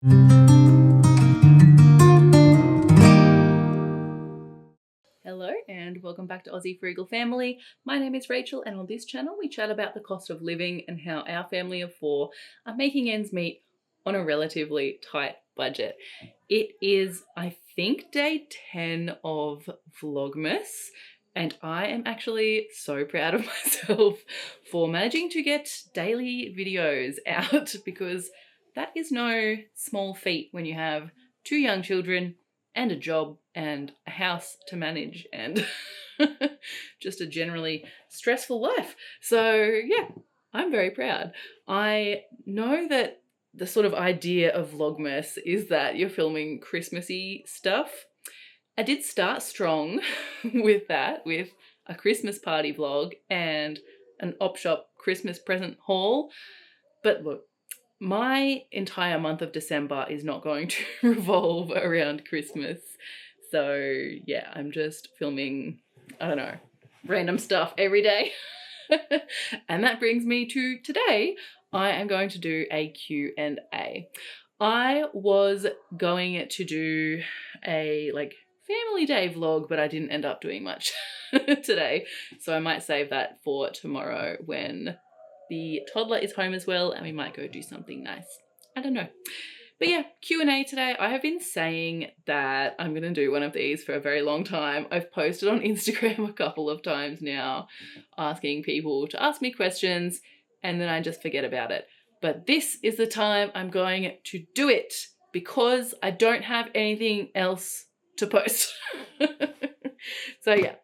Hello and welcome back to Aussie Frugal Family. My name is Rachel and on this channel we chat about the cost of living and how our family of four are making ends meet on a relatively tight budget. It is, I think, day 10 of Vlogmas and I am actually so proud of myself for managing to get daily videos out because that is no small feat when you have 2 young children and a job and a house to manage and just a generally stressful life. So yeah, I'm very proud. I know that the sort of idea of Vlogmas is that you're filming Christmassy stuff. I did start strong with that, with a Christmas party vlog and an op shop Christmas present haul. But look, my entire month of December is not going to revolve around Christmas. So yeah, I'm just filming, I don't know, random stuff every day. And that brings me to today. I am going to do a Q&A. I was going to do a family day vlog, but I didn't end up doing much today. So I might save that for tomorrow when the toddler is home as well and we might go do something nice. I don't know. But yeah, Q&A today. I have been saying that I'm going to do one of these for a very long time. I've posted on Instagram a couple of times now asking people to ask me questions and then I just forget about it. But this is the time I'm going to do it because I don't have anything else to post. So yeah.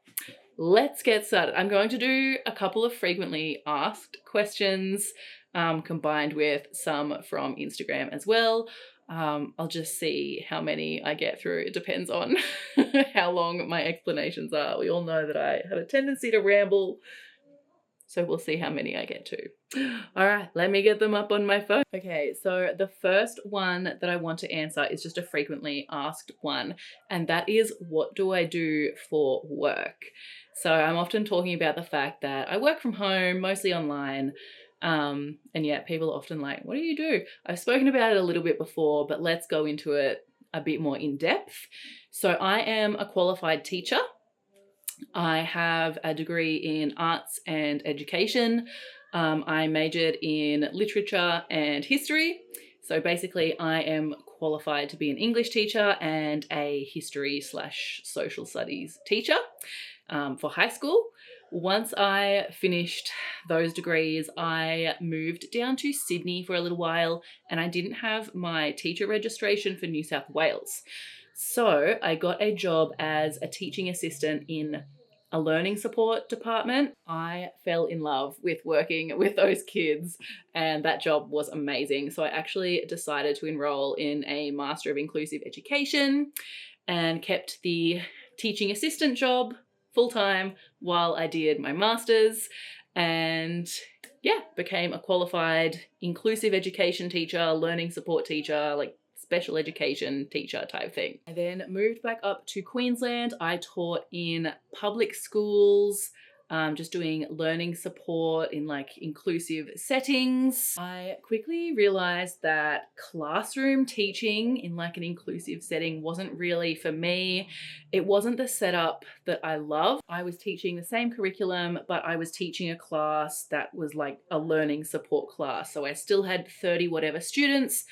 Let's get started. I'm going to do a couple of frequently asked questions combined with some from Instagram as well. I'll just see how many I get through. It depends on how long my explanations are. We all know that I have a tendency to ramble, so we'll see how many I get to. All right, let me get them up on my phone. Okay, so the first one that I want to answer is just a frequently asked one, and that is, what do I do for work? So I'm often talking about the fact that I work from home, mostly online, and yet people are often like, what do you do? I've spoken about it a little bit before, but let's go into it a bit more in depth. So I am a qualified teacher. I have a degree in arts and education. I majored in literature and history. So basically I am qualified to be an English teacher and a history/social studies teacher for high school. Once I finished those degrees, I moved down to Sydney for a little while and I didn't have my teacher registration for New South Wales. So I got a job as a teaching assistant in a learning support department. I fell in love with working with those kids and that job was amazing. So I actually decided to enroll in a Master of Inclusive Education and kept the teaching assistant job full-time while I did my master's, and yeah, became a qualified inclusive education teacher, learning support teacher, like special education teacher type thing. I then moved back up to Queensland. I taught in public schools, just doing learning support in inclusive settings. I quickly realized that classroom teaching in an inclusive setting wasn't really for me. It wasn't the setup that I love. I was teaching the same curriculum, but I was teaching a class that was like a learning support class. So I still had 30 whatever students,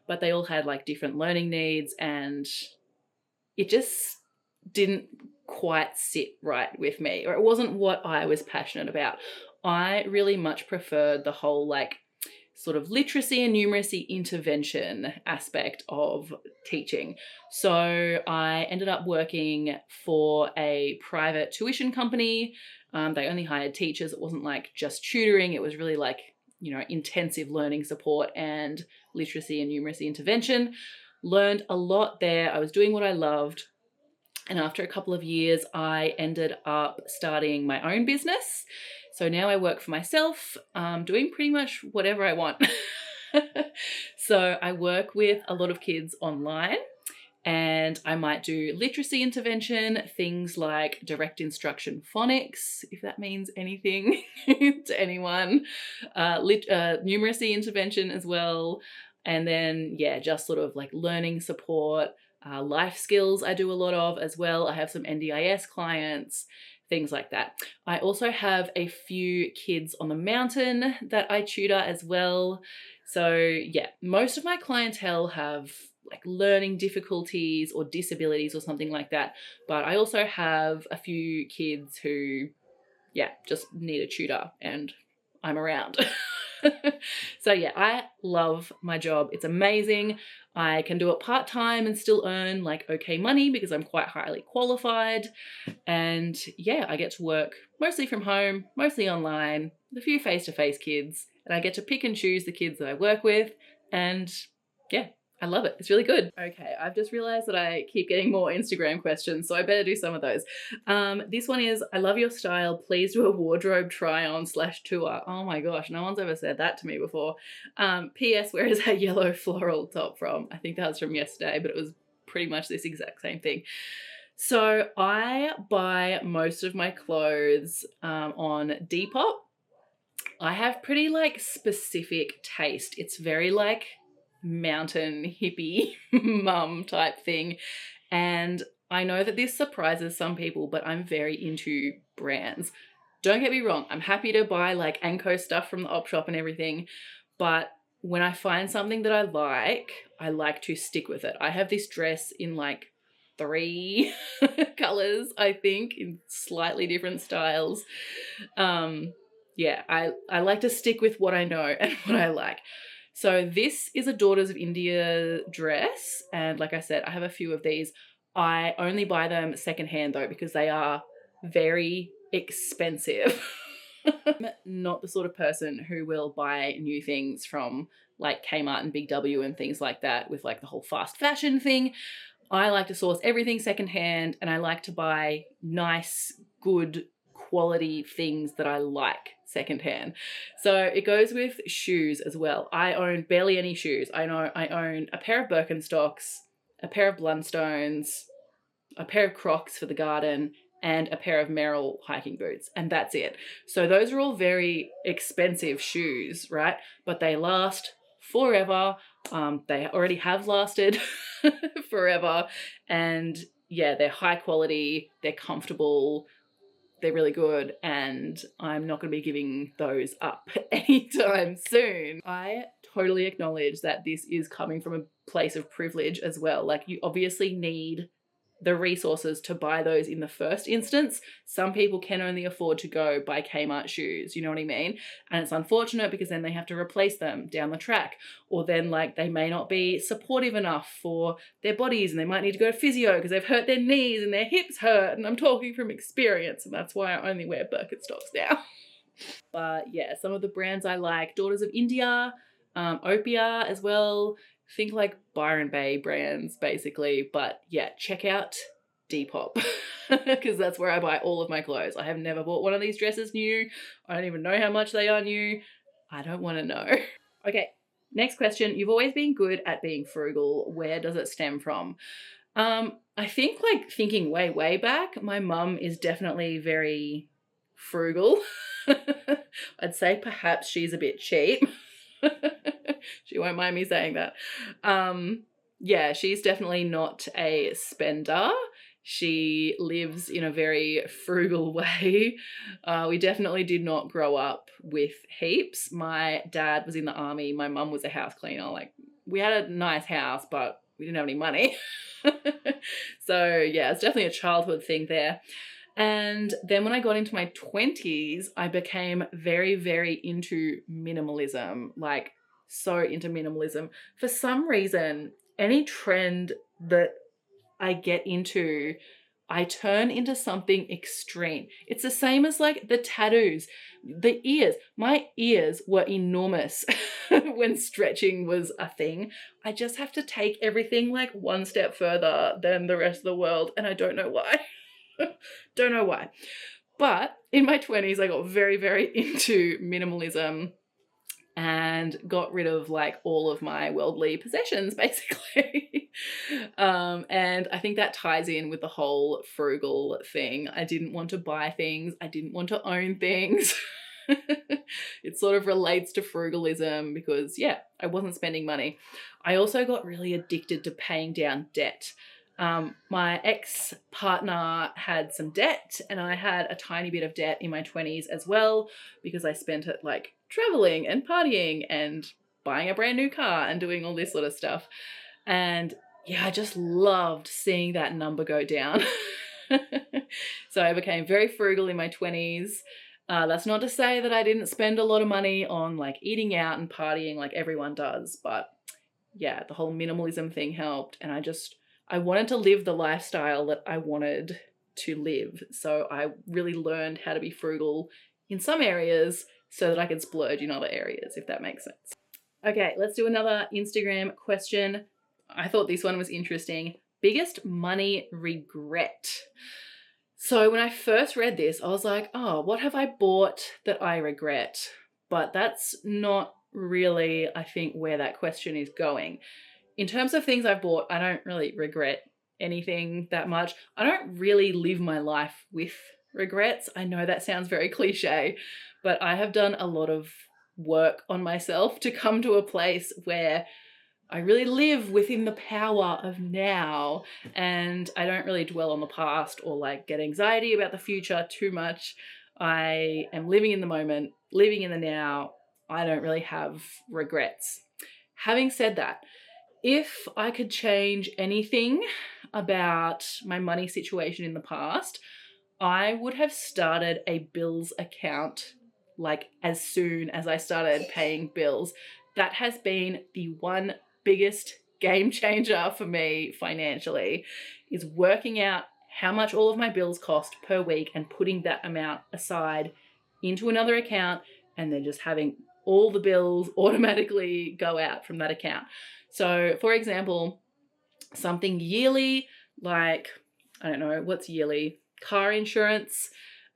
but they all had different learning needs and it just didn't quite sit right with me, or it wasn't what I was passionate about. I really much preferred the whole sort of literacy and numeracy intervention aspect of teaching. So I ended up working for a private tuition company. They only hired teachers. It wasn't just tutoring. It was really intensive learning support and literacy and numeracy intervention. Learned a lot there. I was doing what I loved. And after a couple of years, I ended up starting my own business. So now I work for myself, doing pretty much whatever I want. So I work with a lot of kids online and I might do literacy intervention, things like direct instruction phonics, if that means anything to anyone, numeracy intervention as well. And then, yeah, just sort of like learning support, life skills I do a lot of as well. I have some NDIS clients, things like that. I also have a few kids on the mountain that I tutor as well. So yeah, most of my clientele have like learning difficulties or disabilities or something like that. But I also have a few kids who, yeah, just need a tutor and I'm around. So yeah, I love my job. It's amazing. I can do it part-time and still earn like okay money because I'm quite highly qualified. And yeah, I get to work mostly from home, mostly online, with a few face-to-face kids, and I get to pick and choose the kids that I work with. And yeah, I love it. It's really good. Okay, I've just realized that I keep getting more Instagram questions, so I better do some of those. This one is, I love your style. Please do a wardrobe try-on/tour. Oh my gosh, no one's ever said that to me before. P.S. Where is that yellow floral top from? I think that was from yesterday, but it was pretty much this exact same thing. So I buy most of my clothes on Depop. I have pretty like specific taste. It's very like mountain hippie mum type thing. And I know that this surprises some people, but I'm very into brands. Don't get me wrong, I'm happy to buy like Anko stuff from the op shop and everything, but when I find something that I like to stick with it. I have this dress in like 3 colors, I think, in slightly different styles. Yeah, I like to stick with what I know and what I like. So this is a Daughters of India dress, and like I said, I have a few of these. I only buy them secondhand though because they are very expensive. I'm not the sort of person who will buy new things from like Kmart and Big W and things like that with like the whole fast fashion thing. I like to source everything secondhand, and I like to buy nice, good quality things that I like secondhand. So it goes with shoes as well. I own barely any shoes. I own a pair of Birkenstocks, a pair of Blundstones, a pair of Crocs for the garden, and a pair of Merrell hiking boots, and that's it. So those are all very expensive shoes, right? But they last forever. They already have lasted forever, and yeah, they're high quality, they're comfortable, they're really good, and I'm not going to be giving those up anytime soon. I totally acknowledge that this is coming from a place of privilege as well. Like, you obviously need the resources to buy those in the first instance. Some people can only afford to go buy Kmart shoes, you know what I mean? And it's unfortunate because then they have to replace them down the track, or then like they may not be supportive enough for their bodies and they might need to go to physio because they've hurt their knees and their hips hurt, and I'm talking from experience, and that's why I only wear Birkenstocks now. But yeah, some of the brands I like, Daughters of India, Opia as well. Think like Byron Bay brands basically, but yeah, check out Depop because that's where I buy all of my clothes. I have never bought one of these dresses new. I don't even know how much they are new. I don't want to know. Okay, next question. You've always been good at being frugal. Where does it stem from? I think like thinking way back, my mum is definitely very frugal. I'd say perhaps she's a bit cheap. She won't mind me saying that. Yeah, she's definitely not a spender. She lives in a very frugal way. We definitely did not grow up with heaps. My dad was in the army. My mum was a house cleaner. Like, we had a nice house, but we didn't have any money. So yeah, it's definitely a childhood thing there. And then when I got into my 20s, I became very into minimalism, like so into minimalism. For some reason, any trend that I get into, I turn into something extreme. It's the same as like the tattoos, the ears. My ears were enormous when stretching was a thing. I just have to take everything like one step further than the rest of the world, and I don't know why. Don't know why. But in my 20s, I got very into minimalism and got rid of like all of my worldly possessions basically. And I think that ties in with the whole frugal thing. I didn't want to buy things. I didn't want to own things. It sort of relates to frugalism because, yeah, I wasn't spending money. I also got really addicted to paying down debt. My ex-partner had some debt and I had a tiny bit of debt in my 20s as well because I spent it like traveling and partying and buying a brand new car and doing all this sort of stuff. And yeah, I just loved seeing that number go down. So I became very frugal in my 20s. That's not to say that I didn't spend a lot of money on like eating out and partying like everyone does, but yeah, the whole minimalism thing helped, and I wanted to live the lifestyle that I wanted to live. So I really learned how to be frugal in some areas so that I could splurge in other areas, if that makes sense. Okay, let's do another Instagram question. I thought this one was interesting. Biggest money regret. So when I first read this, I was like, oh, what have I bought that I regret? But that's not really, I think, where that question is going. In terms of things I've bought, I don't really regret anything that much. I don't really live my life with regrets. I know that sounds very cliche, but I have done a lot of work on myself to come to a place where I really live within the power of now, and I don't really dwell on the past or like get anxiety about the future too much. I am living in the moment, living in the now. I don't really have regrets. Having said that, if I could change anything about my money situation in the past, I would have started a bills account like as soon as I started paying bills. That has been the one biggest game changer for me financially, is working out how much all of my bills cost per week and putting that amount aside into another account and then just having all the bills automatically go out from that account. So for example, something yearly, like, I don't know, what's yearly? Car insurance.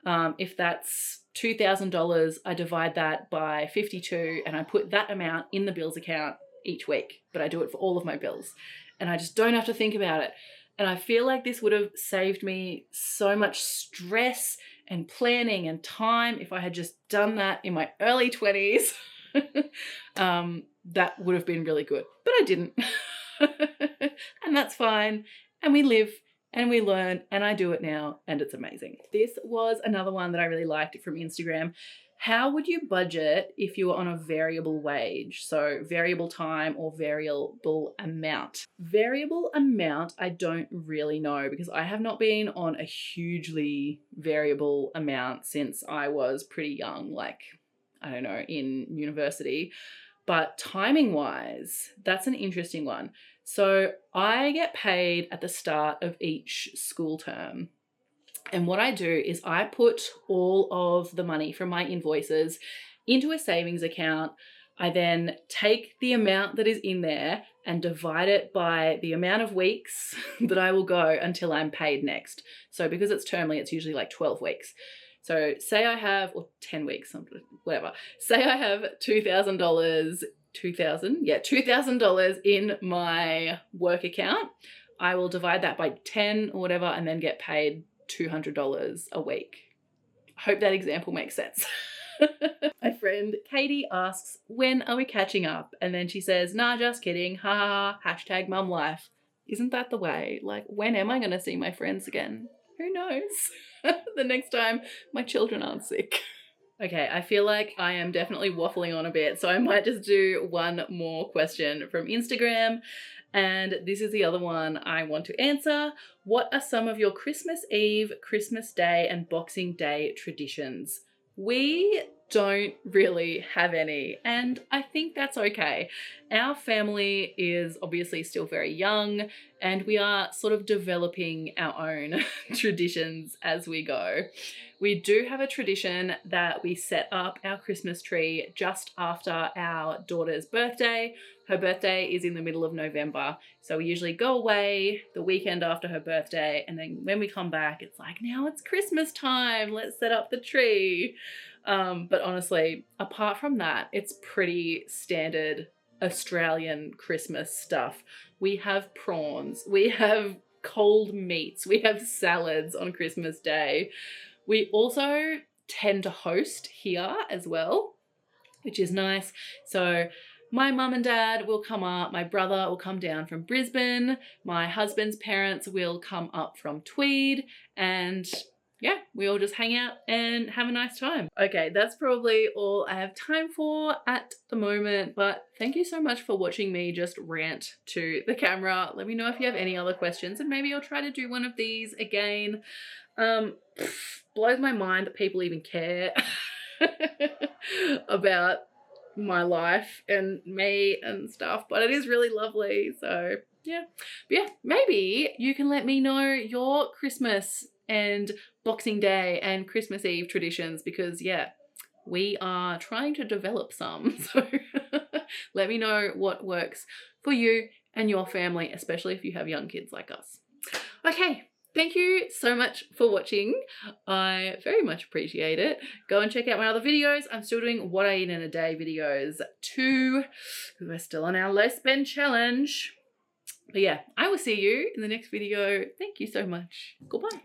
If that's $2,000, I divide that by 52 and I put that amount in the bills account each week, but I do it for all of my bills and I just don't have to think about it. And I feel like this would have saved me so much stress and planning and time if I had just done that in my early 20s. That would have been really good, but I didn't. And that's fine. And we live and we learn, and I do it now, and it's amazing. This was another one that I really liked from Instagram. How would you budget if you were on a variable wage? So variable time or variable amount. Variable amount, I don't really know because I have not been on a hugely variable amount since I was pretty young, like, I don't know, in university. But timing wise, that's an interesting one. So I get paid at the start of each school term. And what I do is I put all of the money from my invoices into a savings account. I then take the amount that is in there and divide it by the amount of weeks that I will go until I'm paid next. So because it's termly, it's usually like 12 weeks. So say I have, or 10 weeks, whatever. Say I have $2,000 in my work account. I will divide that by 10 or whatever and then get paid $200 a week. I hope that example makes sense. My friend Katie asks, when are we catching up? And then she says, nah, just kidding. Ha ha ha. Hashtag mum life. Isn't that the way? Like, when am I going to see my friends again? Who knows? The next time my children aren't sick. Okay, I feel like I am definitely waffling on a bit, so I might just do one more question from Instagram. And this is the other one I want to answer. What are some of your Christmas Eve, Christmas Day, and Boxing Day traditions? We don't really have any, and I think that's okay. Our family is obviously still very young, and we are sort of developing our own traditions as we go. We do have a tradition that we set up our Christmas tree just after our daughter's birthday. Her birthday is in the middle of November, so we usually go away the weekend after her birthday, and then when we come back, it's like, now it's Christmas time, let's set up the tree. But honestly, apart from that, it's pretty standard Australian Christmas stuff. We have prawns, we have cold meats, we have salads on Christmas Day. We also tend to host here as well, which is nice. So my mum and dad will come up, my brother will come down from Brisbane, my husband's parents will come up from Tweed, and yeah, we all just hang out and have a nice time. Okay, that's probably all I have time for at the moment, but thank you so much for watching me just rant to the camera. Let me know if you have any other questions, and maybe I'll try to do one of these again. Blows my mind that people even care about my life and me and stuff, but it is really lovely. So yeah, but yeah, maybe you can let me know your Christmas and Boxing Day and Christmas Eve traditions, because yeah, we are trying to develop some. So let me know what works for you and your family, especially if you have young kids like us. Okay, thank you so much for watching. I very much appreciate it. Go and check out my other videos. I'm still doing what I eat in a day videos too, because we're still on our low spend challenge. But yeah, I will see you in the next video. Thank you so much. Goodbye.